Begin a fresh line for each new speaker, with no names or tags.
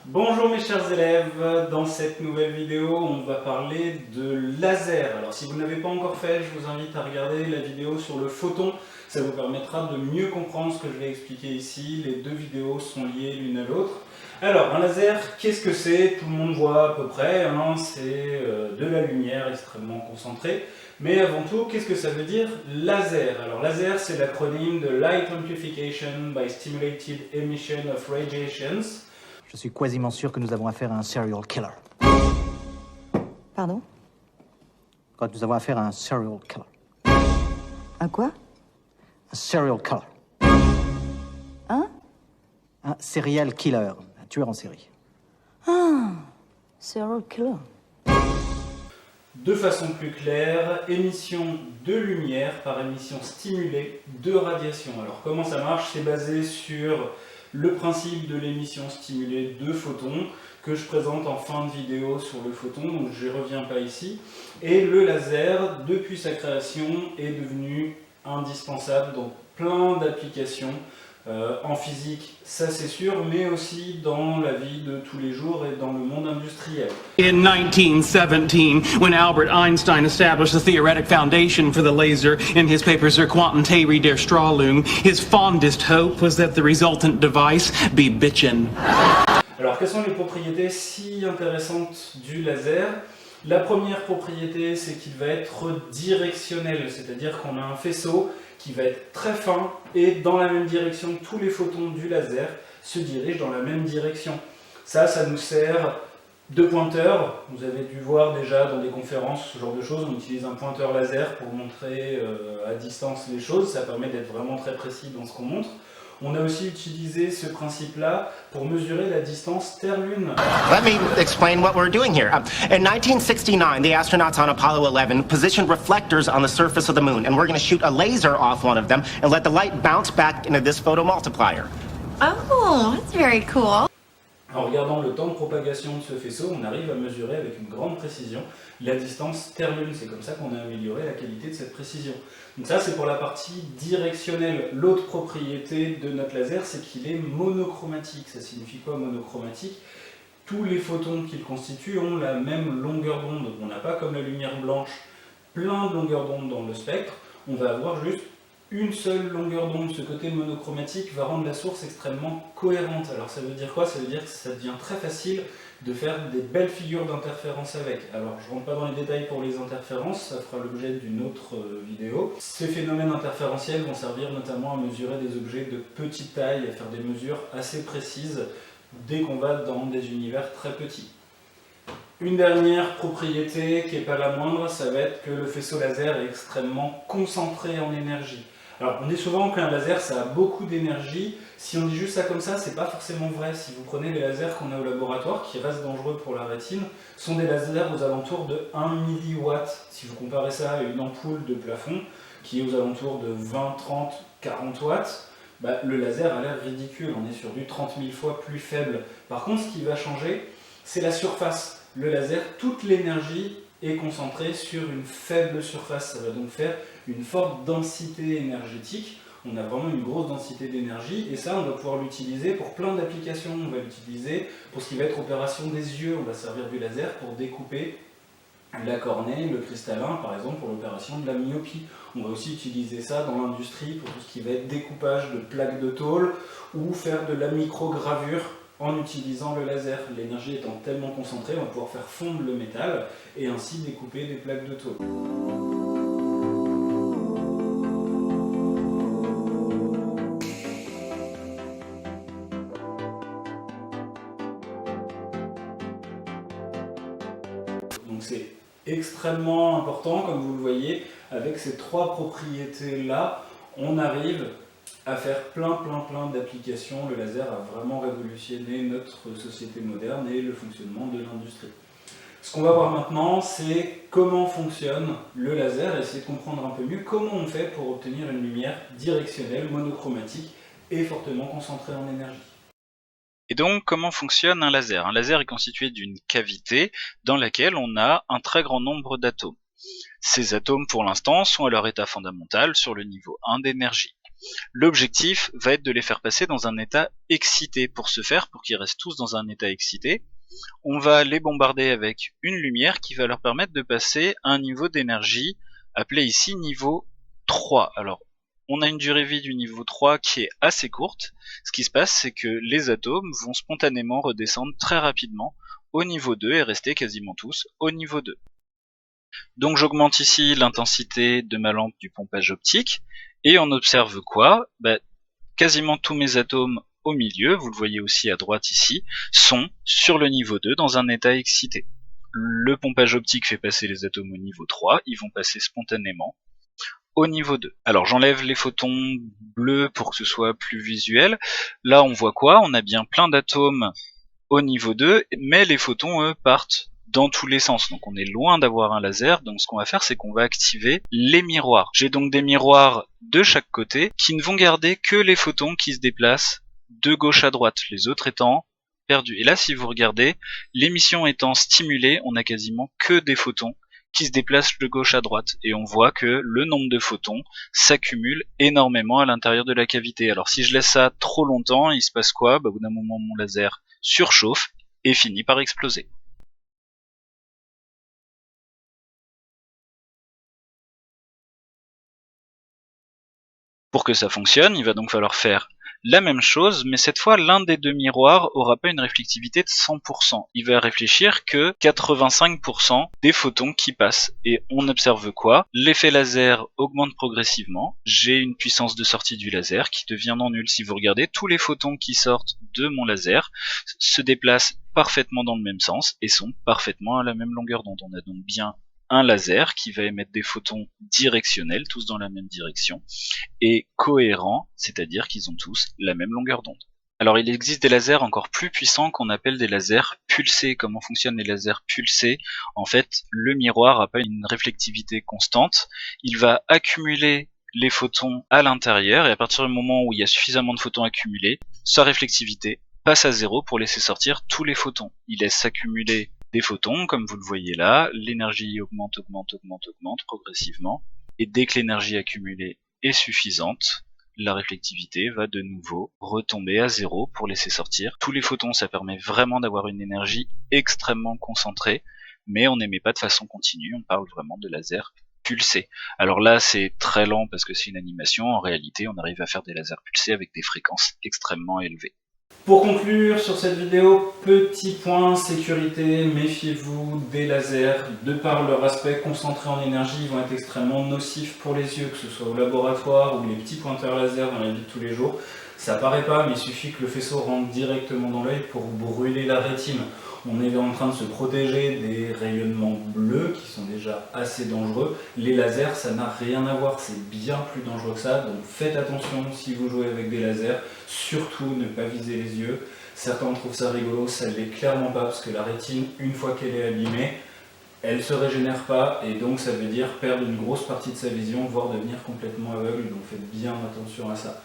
Bonjour mes chers élèves, dans cette nouvelle vidéo on va parler de laser. Alors si vous ne l'avez pas encore fait, je vous invite à regarder la vidéo sur le photon, ça vous permettra de mieux comprendre ce que je vais expliquer ici. Les deux vidéos sont liées l'une à l'autre. Alors un laser, qu'est-ce que c'est? Tout le monde voit à peu près, hein, c'est de la lumière extrêmement concentrée. Mais avant tout, qu'est-ce que ça veut dire laser? Alors laser c'est l'acronyme de Light Amplification by Stimulated Emission of Radiations.
Je suis quasiment sûr que nous avons affaire à un serial killer.
Pardon?
Quand nous avons affaire à un serial killer.
Un quoi?
Un serial killer.
Hein?
Un serial killer, un tueur en série.
Ah, serial killer.
De façon plus claire, émission de lumière par émission stimulée de radiation. Alors comment ça marche? C'est basé sur le principe de l'émission stimulée de photons que je présente en fin de vidéo sur le photon, donc je n'y reviens pas ici. Et le laser, depuis sa création, est devenu indispensable dans plein d'applications, en physique, ça c'est sûr, mais aussi dans la vie de tous les jours et dans le monde industriel.
In 1917, when Albert Einstein established the theoretic foundation for the laser in his paper Zur Quantentheorie der Strahlung, his fondest hope was that the resultant device be bitchin'.
Alors, quelles sont les propriétés si intéressantes du laser? La première propriété, c'est qu'il va être directionnel, c'est-à-dire qu'on a un faisceau qui va être très fin et dans la même direction, tous les photons du laser se dirigent dans la même direction. Ça nous sert de pointeur. Vous avez dû voir déjà dans des conférences ce genre de choses. On utilise un pointeur laser pour montrer à distance les choses. Ça permet d'être vraiment très précis dans ce qu'on montre. On a aussi utilisé ce principe-là pour mesurer la distance Terre-Lune.
Let me explain what we're doing here. In 1969, the astronauts on Apollo 11 positioned reflectors on the surface of the moon, and we're going to shoot a laser off one of them and let the light bounce back into this photomultiplier.
Oh, that's very cool.
En regardant le temps de propagation de ce faisceau, on arrive à mesurer avec une grande précision la distance Terre-Lune. C'est comme ça qu'on a amélioré la qualité de cette précision. Donc ça, c'est pour la partie directionnelle. L'autre propriété de notre laser, c'est qu'il est monochromatique. Ça signifie quoi, monochromatique? Tous les photons qu'il constitue ont la même longueur d'onde. On n'a pas, comme la lumière blanche, plein de longueurs d'onde dans le spectre. On va avoir juste une seule longueur d'onde. Ce côté monochromatique va rendre la source extrêmement cohérente. Alors ça veut dire quoi? Ça veut dire que ça devient très facile de faire des belles figures d'interférences avec. Alors je ne rentre pas dans les détails pour les interférences, ça fera l'objet d'une autre vidéo. Ces phénomènes interférentiels vont servir notamment à mesurer des objets de petite taille, à faire des mesures assez précises dès qu'on va dans des univers très petits. Une dernière propriété qui n'est pas la moindre, ça va être que le faisceau laser est extrêmement concentré en énergie. Alors on dit souvent qu'un laser ça a beaucoup d'énergie. Si on dit juste ça comme ça, c'est pas forcément vrai. Si vous prenez les lasers qu'on a au laboratoire, qui restent dangereux pour la rétine, sont des lasers aux alentours de 1 milliwatt. Si vous comparez ça à une ampoule de plafond, qui est aux alentours de 20, 30, 40 watts, le laser a l'air ridicule. On est sur du 30 000 fois plus faible. Par contre, ce qui va changer, c'est la surface. Le laser, toute l'énergie est concentrée sur une faible surface. Ça va donc faire une forte densité énergétique. On a vraiment une grosse densité d'énergie et ça, on va pouvoir l'utiliser pour plein d'applications. On va l'utiliser pour ce qui va être opération des yeux. On va servir du laser pour découper la cornée, le cristallin, par exemple, pour l'opération de la myopie. On va aussi utiliser ça dans l'industrie pour tout ce qui va être découpage de plaques de tôle ou faire de la microgravure en utilisant le laser. L'énergie étant tellement concentrée, on va pouvoir faire fondre le métal et ainsi découper des plaques de tôle. Donc c'est extrêmement important, comme vous le voyez, avec ces trois propriétés-là, on arrive à faire plein d'applications. Le laser a vraiment révolutionné notre société moderne et le fonctionnement de l'industrie. Ce qu'on va voir maintenant, c'est comment fonctionne le laser et essayer de comprendre un peu mieux comment on fait pour obtenir une lumière directionnelle, monochromatique et fortement concentrée en énergie.
Et donc, comment fonctionne un laser? Un laser est constitué d'une cavité dans laquelle on a un très grand nombre d'atomes. Ces atomes, pour l'instant, sont à leur état fondamental sur le niveau 1 d'énergie. L'objectif va être de les faire passer dans un état excité. Pour ce faire, pour qu'ils restent tous dans un état excité, on va les bombarder avec une lumière qui va leur permettre de passer à un niveau d'énergie appelé ici niveau 3. Alors, on a une durée de vie du niveau 3 qui est assez courte. Ce qui se passe, c'est que les atomes vont spontanément redescendre très rapidement au niveau 2 et rester quasiment tous au niveau 2. Donc j'augmente ici l'intensité de ma lampe du pompage optique, et on observe quoi? Quasiment tous mes atomes au milieu, vous le voyez aussi à droite ici, sont sur le niveau 2 dans un état excité. Le pompage optique fait passer les atomes au niveau 3, ils vont passer spontanément au niveau 2. Alors j'enlève les photons bleus pour que ce soit plus visuel. Là on voit quoi? On a bien plein d'atomes au niveau 2, mais les photons eux partent dans tous les sens, donc on est loin d'avoir un laser. Donc ce qu'on va faire, c'est qu'on va activer les miroirs. J'ai donc des miroirs de chaque côté qui ne vont garder que les photons qui se déplacent de gauche à droite, les autres étant perdus. Et là, si vous regardez, l'émission étant stimulée, on a quasiment que des photons qui se déplacent de gauche à droite, et on voit que le nombre de photons s'accumule énormément à l'intérieur de la cavité. Alors si je laisse ça trop longtemps, il se passe quoi? Au bout d'un moment, mon laser surchauffe et finit par exploser. Pour que ça fonctionne, il va donc falloir faire la même chose, mais cette fois, l'un des deux miroirs aura pas une réflectivité de 100%. Il va réfléchir que 85% des photons qui passent. Et on observe quoi? L'effet laser augmente progressivement. J'ai une puissance de sortie du laser qui devient non nulle. Si vous regardez, tous les photons qui sortent de mon laser se déplacent parfaitement dans le même sens et sont parfaitement à la même longueur d'onde. On a donc bien un laser qui va émettre des photons directionnels, tous dans la même direction, et cohérents, c'est-à-dire qu'ils ont tous la même longueur d'onde. Alors il existe des lasers encore plus puissants qu'on appelle des lasers pulsés. Comment fonctionnent les lasers pulsés? En fait, le miroir n'a pas une réflectivité constante, il va accumuler les photons à l'intérieur, et à partir du moment où il y a suffisamment de photons accumulés, sa réflectivité passe à 0 pour laisser sortir tous les photons. Il laisse s'accumuler des photons, comme vous le voyez là, l'énergie augmente progressivement, et dès que l'énergie accumulée est suffisante, la réflectivité va de nouveau retomber à 0 pour laisser sortir tous les photons. Ça permet vraiment d'avoir une énergie extrêmement concentrée, mais on n'émet pas de façon continue, on parle vraiment de laser pulsé. Alors là c'est très lent parce que c'est une animation, en réalité on arrive à faire des lasers pulsés avec des fréquences extrêmement élevées.
Pour conclure sur cette vidéo, petit point sécurité, méfiez-vous des lasers. De par leur aspect concentré en énergie, ils vont être extrêmement nocifs pour les yeux, que ce soit au laboratoire ou les petits pointeurs laser dans la vie de tous les jours. Ça paraît pas, mais il suffit que le faisceau rentre directement dans l'œil pour brûler la rétine. On est en train de se protéger des rayonnements bleus qui sont déjà assez dangereux. Les lasers, ça n'a rien à voir, c'est bien plus dangereux que ça. Donc faites attention si vous jouez avec des lasers, surtout ne pas viser les yeux. Certains trouvent ça rigolo, ça ne l'est clairement pas parce que la rétine, une fois qu'elle est abîmée, elle ne se régénère pas et donc ça veut dire perdre une grosse partie de sa vision, voire devenir complètement aveugle. Donc faites bien attention à ça.